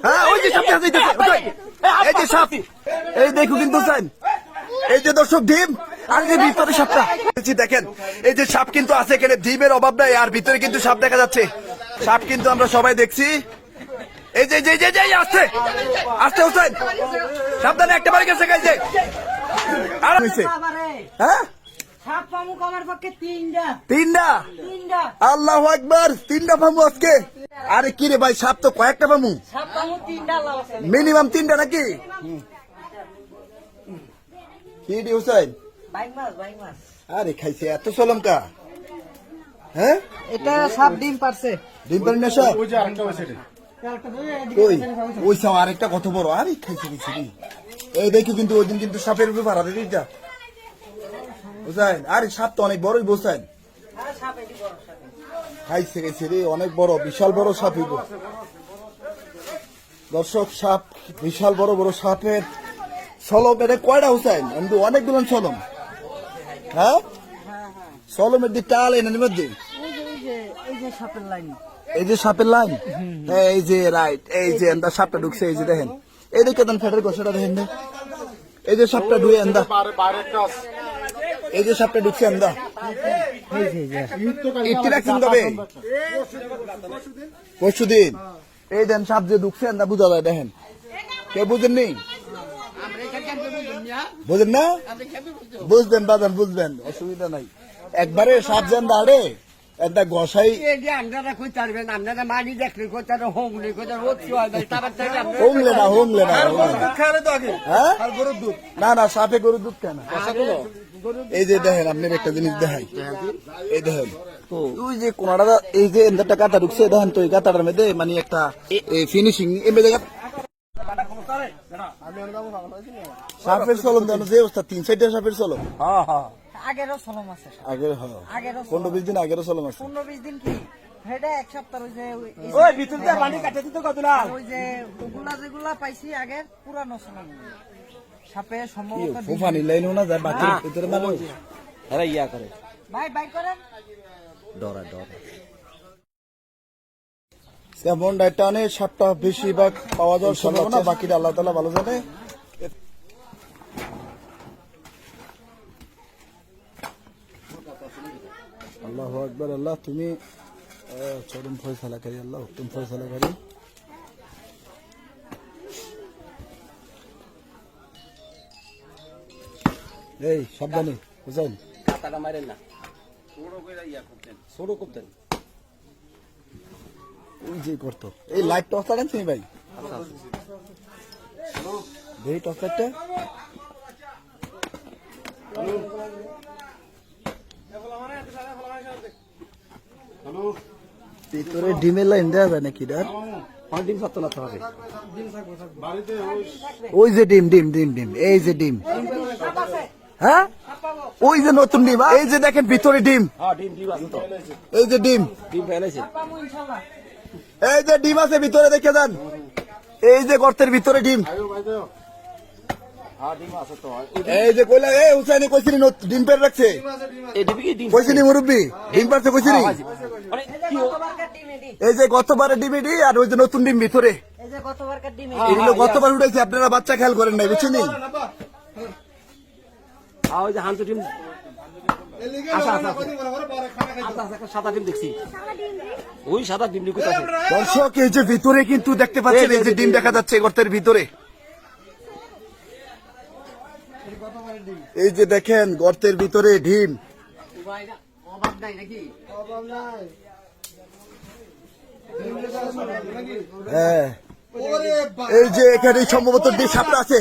হ্যাঁ ওই যে সাপটা আছে, এই যে সাপ, এই দেখো কিন্তু হুসাইন, এই যে দর্শক ডিম আর যে ভিতরে সাপটা দেখেন, এই যে সাপ কিন্তু আছে এখানে, ডিমের অভাব নাই আর ভিতরে কিন্তু সাপ দেখা যাচ্ছে। সাপ কিন্তু আমরা সবাই দেখছি। এই যে আসছে আসছে হুসাইন, সাবধানে একটা বাড়ি গেছে গাইছে। আর হইছে হ্যাঁ তিনটা, আল্লাহু আকবার, তিনটা পামু আজকে। আরে কি রে ভাই, সাপ তো কয়েকটা পামু, মিনিমাম তিনটা নাকি? কি রে হুসাইন, আরে খাইছে এত চলমকা? হ্যাঁ এটা সাপ ডিম পারছে, ডিম পারি না সাপ? ওই সাপ আরেকটা কত বড়, আরে খাইছে কিছু রে। এই দেখি কিন্তু ওই দিন কিন্তু সাপের উপরে ভাড়া দিতে যা হুসাইন, আরে সাপ তো অনেক বড়ই হুসাইন, খাইছে গেছে রে, অনেক বড়, বিশাল বড় সাপ হইব দর্শক। সাপ বিশাল বড় বড় সাপের সলম, এটা কয়টা হুসাইন? কিন্তু অনেকগুলো সলম। হ্যাঁ সলমের দিক টাল এনে মধ্যে, এই যে সাপের লাইন, এই যে রাইট, এই যে এন্দা সাপটা ঢুকছে, এই যে দেখেন, এই দিকে দেন ফেটের গোসাটা দেখেন, এই যে সাপটা ঢুয়ে এন্দা, এই যে সাপটা ঢুকছে এন্দা, ইতি রাখছেন কবে? পরশুদিন। এই দেন সাপ যে ঢুকছে এন্দা, বুঝা যায় দেখেন, কেউ বুঝেননি? বুঝেন না? বুঝবেন বাজান, বুঝবেন, অসুবিধা নাই। একবারে সাপ যেন দাঁড়ে একটা গসাই হোংলে না, হোংলে না, না না, সাপে গরুর দুধ কেন? এই যে দেখেন, আপনার একটা জিনিস দেখাই, এই দেখেন ওই যে কোনাটা, এই যে এন্দারটা কাটা ঢুকছে দেখেন তো, এই কাটার মধ্যে মানে একটা ফিনিশিং সাপের চলন দেন যে অবস্থা, 3-4টা সাপের চলন। আগেরও চলম আছে, আগের 15-20 দিন আগেরও চলম আছে, 15-20 দিন কি এটা এক সপ্তাহ। ওই যে ওগুলা যেগুলা পাইছি আগের পুরানো চলম সাপে সম্ভবত ফুফানি লাইনও না যায় বাকির ভিতরে মানুষ এরা ইয়া করে, ভাই বাইক করেন ডরা কেমন ডাইটানে সাপটা বেশিরভাগ পাওয়া যাওয়ার সম্ভাবনা, বাকিটা আল্লাহ তাআলা ভালো জানে। আল্লাহু আকবার, আল্লাহ তুমি চরম ফয়সালাকারী, আল্লাহ উত্তম ফয়সালাকারী। এই সাবধানে বুঝলেন, কাটাটা মারেন না, ছোট করতেন ওই যে করতো। এই লাইট টর্চ লাগাচ্ছি ভাই, এই টর্চ লাইটটা ভিতরে ডিমের লাইন দেওয়া যায় নাকি? ডিম থাকতো না, ওই যে ডিম, এই যে ডিম, হ্যাঁ ওই যে নতুন ডিম, এই যে দেখেন ভিতরে ডিম, এই যে ডিম, এই যে ডিম আছে ভিতরে, দেখে যান, এই যে গর্তের ভিতরে ডিম, এই যে কইলা এই হুসাইনি কইছিনি ডিম পেরে রাখছে, কইছিনি মুরব্বী ডিম পারছে কইছিনি, এই যে গতবারে ডিমিডি আর ওই যে নতুন ডিম ভিতরে, এগুলো গতবার উঠেছে, আপনারা বাচ্চা খেয়াল করেন নাই বুঝছেনি? দর্শক এই যে ভিতরে কিন্তু দেখতে পাচ্ছেন, এই যে ডিম দেখা যাচ্ছে গর্তের ভিতরে, এই যে দেখেন গর্তের ভিতরে ডিম। হ্যাঁ এই যে এখানে সম্ভবত সাপটা আছে,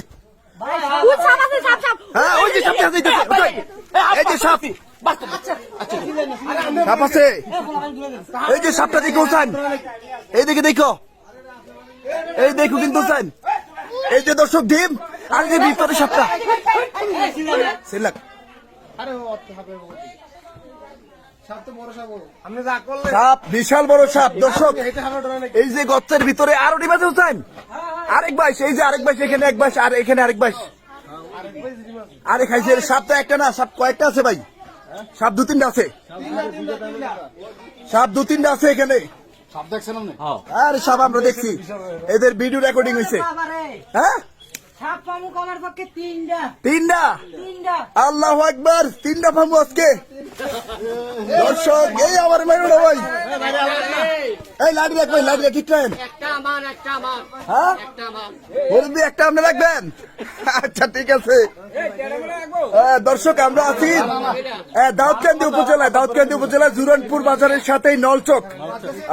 হ্যাঁ ওই যে সাপটা আছে, এই যে সাপ সাপ আছে, এই যে সাপটা দেখো হুসাইন, এইদিকে দেখো, এই দেখো কিন্তু হুসাইন, এই যে দর্শক ডিম আর যে ভিতরে সাপটা, সাপ বিশাল বড় সাপ দর্শক। এই যে গর্তের ভিতরে আরো ডিম আছে হুসাইন, আরেক বাইশ, এই যে আরেক বাইশ, এখানে এক বাইশ আর এখানে আরেক বাইশ, আরে খাইছে সাপ তো একটা না, সাপ কয়েকটা আছে ভাই, সাপ 2-3টা আছে, সাপ 2-3টা আছে এখানে, সাপ দেখছেন আপনি? আরে সাপ আমরা দেখছি, এদের ভিডিও রেকর্ডিং হয়েছে। বাবারে, হ্যাঁ, সাপ পামু আমার পক্ষে তিনটা। তিনটা। তিনটা। আল্লাহু আকবার, তিনটা পাবো আজকে। দর্শক এই আমার মেরো না ভাই, এই লাঠি রাখ ভাই, লাঠি রাখ, ঠিক রাখেন। হ্যাঁ, মুরব্বি একটা আপনি রাখবেন? আচ্ছা ঠিক আছে। দর্শক আমরা আছি দাউদকান্দি উপজেলায়, দাউদকান্দি উপজেলা জুরানপুর বাজারের সাথেই নলচক।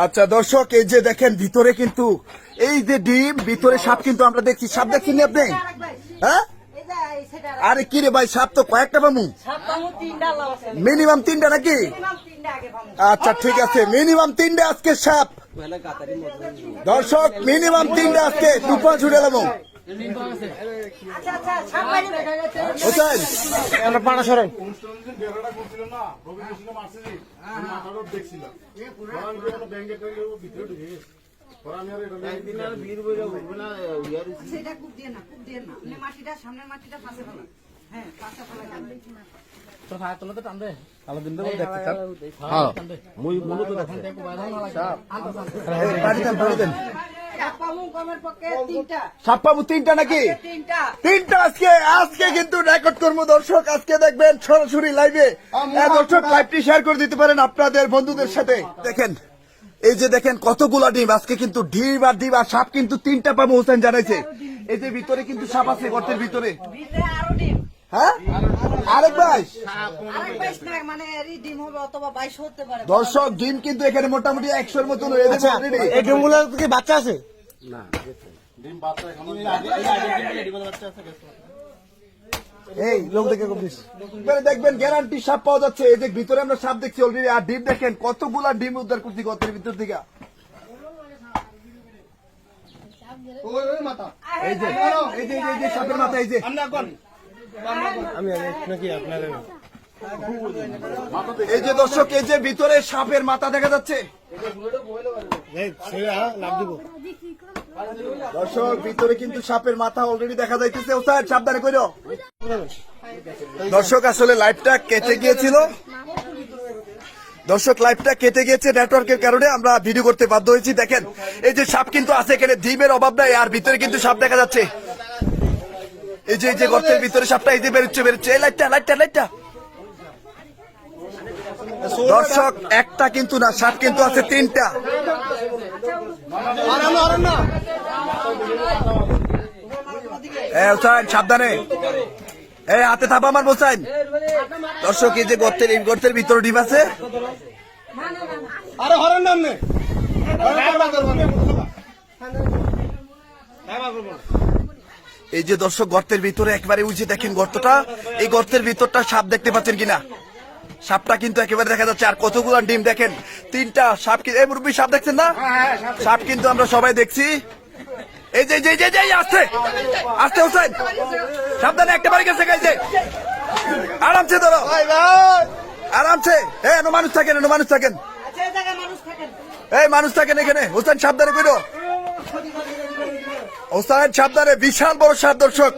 আচ্ছা দর্শক এই যে দেখেন ভিতরে কিন্তু এই যে ডিম, ভিতরে সাপ কিন্তু আমরা দেখছি। সাপ দেখছেন আপনি? হ্যাঁ, এই যে, এই সেটা রাখ। আরে কি রে ভাই, সাপ তো কয়েকটা পামু, সাপ পামু তিনটা লাভ আছে। মিনিমাম তিনটা নাকি? মিনিমাম তিনটা আগে পামু। আচ্ছা ঠিক আছে, মিনিমাম তিনটা আজকে সাপ। দর্শক মিনিমাম তিনটা আজকে টুপা ছুটে এলাম। আচ্ছা, আচ্ছা, সাপ বাইরে দেখা গেছে। হোসেন অনুষ্ঠানে যে বেড়াটা করছিল না, রবি কৃষ্ণ মারছে যে, ওই মাথাটা দেখছিল। তখন কি ওটা ব্যাংকের থেকে ও ভিতরে ঢুকে গেছে। পরে আমি আর এটা সেটা কূপ দিয়ে না, কূপ দিয়ে না। আপনি মাটিটা, সামনের মাটিটা পাশে ফেলান। হ্যাঁ, পাশে ফেলা যাবে। সাপ পামু আমার পক্ষে তিনটা। সাপ পাবো তিনটা নাকি? তিনটা। তিনটা আজকে, আজকে কিন্তু রেকর্ড করবো দর্শক। আজকে দেখবেন সরাসরি লাইভে। দর্শক লাইভটি শেয়ার করে দিতে পারেন আপনাদের বন্ধুদের সাথে। দেখেন এই যে দেখেন কতগুলা ডিম আজকে কিন্তু, ডিম আর ডিম আর সাপ কিন্তু তিনটা পাবো। হোসেন জানাইছে এই যে ভিতরে কিন্তু সাপ আছে গর্তের ভিতরে। ভিতরে আরো ডিম। হ্যাঁ, আরেক ভাই আরেক বাইশ না, মানে এরই ডিম হবে অথবা 22 হতে পারে। দর্শক ডিম কিন্তু এখানে মোটামুটি 100-র মতন হয়ে যাবে already। এই ডিমগুলো কি বাচ্চা আছে? ডিম বাচ্চা এখনো এই লোক দেখে কপিস। এবারে দেখবেন গ্যারান্টি সাপ পাওয়া যাচ্ছে। এই যে ভিতরে আমরা সাপ দেখছি অলরেডি, আর ডিম দেখেন কতগুলা ডিম উদ্ধার করছি গর্তের ভিতর থেকে। এই যে এই যে এই যে সাপের মাথা, এই যে আমি নাকি আপনার এই যে দর্শক এই যে ভিতরে সাপের মাথা দেখা যাচ্ছে। লাভ দিব। দর্শক ভিতরে কিন্তু সাপের মাথা অলরেডি দেখা যাইতেছে। ও স্যার সাবধানে কইরো। দর্শক আসলে লাইভটা কেটে গিয়েছিল, দর্শক লাইভটা কেটে গিয়েছে নেটওয়ার্কের কারণে আমরা ভিডিও করতে বাধ্য হয়েছি। দেখেন এই যে সাপ কিন্তু আছে এখানে, ডিমের অভাব নাই, আর ভিতরে কিন্তু সাপ দেখা যাচ্ছে। এই যে গর্তের ভিতরে সাপটা এই যে বেরোচ্ছে বেরোচ্ছে। এই লাইটটা লাইটটা লাইটটা দর্শক একটা কিন্তু না, সাপ কিন্তু আছে তিনটা। সাবধানে, এই হাতে থাপা আমার বসাইন। দর্শক এই যে গর্তের ভিতরে ডিম আছে। আরে হরেন নাম নে এই যে দর্শক গর্তের ভিতরে একেবারে উঠে দেখেন গর্তটা, এই গর্তের ভিতরটা সাপ দেখতে পাচ্ছেন কিনা? সাপটা কিন্তু একেবারে দেখা যাচ্ছে। আর কতগুলো ডিম দেখেন, তিনটা সাপ। এই মুরব্বী সাপ দেখছেন না? সাপ কিন্তু আমরা সবাই দেখছি। এই যে আসছে আসছে হোসেন, সাবধানে, একটা বাড়ি গেছে গাইছে। আরামসে ধরো, আরামসে। হ্যাঁ, মানুষ থাকেন, মানুষ থাকেন, আচ্ছা, এই জায়গায় মানুষ থাকেন। এই মানুষ থাকেন এখানে। হোসেন সাবধানে কইরো, হোসেন সাবধানে। বিশাল বড় সাপ দর্শক,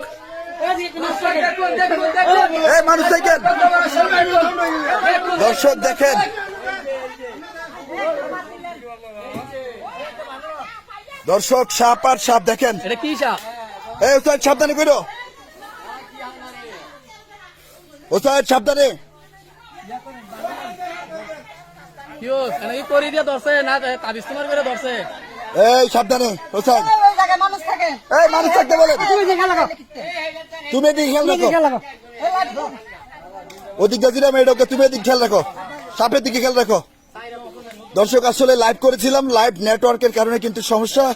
এই মানুষ থাকেন। দর্শক দেখেন দর্শক সাপ আর সাপ দেখেন। এটা কি সাপ? এই হোসেন সাবধানে কইরো, হোসেন সাবধানে। কি কি করে দিয়ে ধরছে না তাবিজ তোমার করে ধরছে? এই সাবধানে হোসেন, এই জায়গায় মানুষ থাকে। এই মানুষ থাকতে বলেন। তুমি দেখে লাগাও। তুমি এদিকে খেয়াল রাখো, দেখে লাগাও। এই লাইট দাও। ওদিক গেছিলাম এটাকে, তুমি এদিক খেয়াল রাখো, সাপের দিকে খেয়াল রাখো। দর্শক আসলে লাইভ করেছিলাম, লাইভ নেটওয়ার্কের কারণে কিন্তু সমস্যা।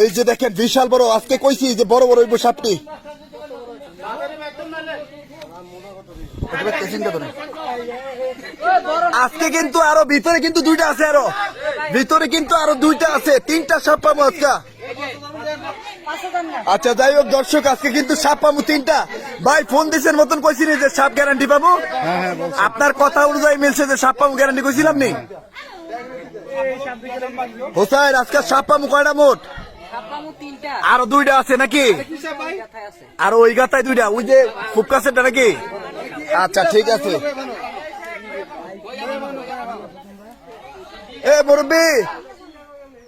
এই যে দেখেন বিশাল বড়, আজকে কইছি যে বড় বড় হইব সাপটি। আজকে কিন্তু আরো ভিতরে কিন্তু দুইটা আছে, আরো ভিতরে কিন্তু আরো দুইটা আছে, তিনটা সাপ পাবো আজকে। আচ্ছা যাই হোক দর্শক, আজকে কিন্তু সাপ পাবো তিনটা। ভাই ফোন দিচ্ছেন মতন কইছিনি যে সাপ গ্যারান্টি পাবো? আপনার কথা অনুযায়ী মিলছে যে সাপ পাবো গ্যারান্টি কইছিলাম নি? হোসেন আজকে সাপ পাবো কয়টা মোট? সাপ পামু তিনটা। আরো দুইটা আছে নাকি? গাথায় আছে। আর ওই গাতায় দুইটা, ওই যে ফুটকাছেটা নাকি? আচ্ছা ঠিক আছে। এ মুরব্বী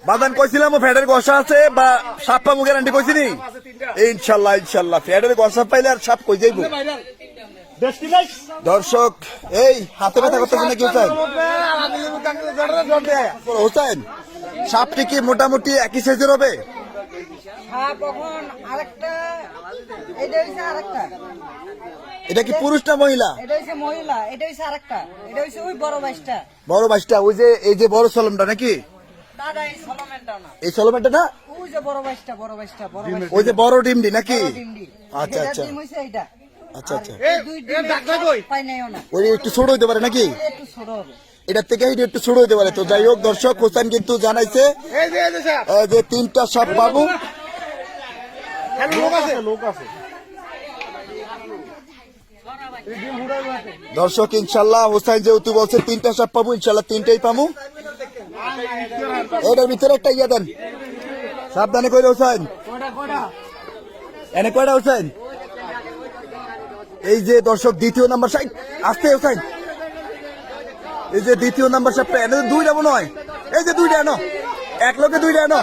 বাদান কইছিলাম ফ্যাটের গসা আছে বা সাপ পাবো গ্যারান্টি কইছিনি ইনশাল্লাহ ইনশাল্লাহ ফ্যাটের গসা পাইলে আর সাপ কই যাইব দর্শক এই হাতে ব্যথা করতেছে না কেউ চাই হোসেন সাপটি কি মোটামুটি একই সাইজের হবে সাপ এখন আরেকটা, এটা হইছে আরেকটা, এটা কি পুরুষ না মহিলা এটা হইছে মহিলা, এটা হইছে আরেকটা, এটা হইছে ওই বড় বাইশটা। বড় বাসটা ওই যে এই যে বড় সলমটা নাকি দাদা এই সলোমেনটা না, এই সলমটা না ওই যে বড় বাইশটা, বড় বাইশটা, বড় বাইশটা, ওই যে বড় ডিমডি নাকি বড় ডিমডি। আচ্ছা, এটার আচ্ছা। ডিম হইছে এইটা। আচ্ছা আচ্ছা এই দুই ডিম পাই নাইও না, ওই একটু ছোট হইতে পারে নাকি একটু ছোট হবে। এটার থেকে এটা একটু ছোট হইতে পারে তো যাই হোক দর্শক হোসেন কিন্তু জানাইছে যে 3টা সাপ পাবো লোক আছে দর্শক ইনশাল্লাহ হোসেন যেহেতু বলছে 3টা সাপ পাবো ইনশাল্লাহ 3টাই পাবো এটার ভিতরে একটা ইয়া দেন সাবধানে কইরে হোসেন এনে কয়টা হোসেন এই যে দর্শক দ্বিতীয় নাম্বার সাইড আসতে হোসেন এই যে দ্বিতীয় নাম্বার সাপটা এনে তো 2টা মনে হয় এই যে 2টা এনো এক লোকে 2টা এনো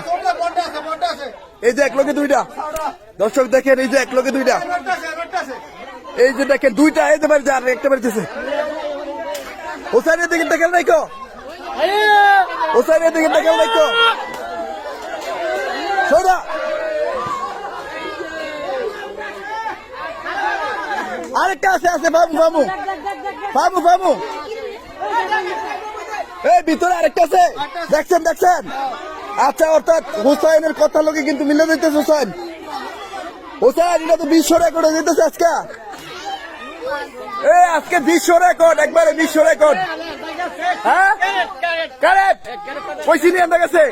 এই যে এক লোকে 2টা দর্শক দেখেন এই যে এক লোকে 2টা এই যে দেখেন 2টা এই যে বাড়ি যার একটা বাড়িতেছে হোসেনের দিকে দেখেন নাই কো হোসেনের দিকে দেখেন নাই কো সোনা আরেকটা আছে আছে বাবু বাবু বাবু বাবু এই ভিতরে আরেকটা আছে দেখছেন দেখছেন আচ্ছা অর্থাৎ হোসেনের কথা লোকে কিন্তু মিলে দিতেছে হোসেন হোসেন এটা তো বিশ্ব রেকর্ড হয়ে যেতেছে আজকে এই আজকে বিশ্ব রেকর্ড একবারে বিশ্ব রেকর্ড হ্যাঁ কারেক্ট কইছি নিয়ে গেছে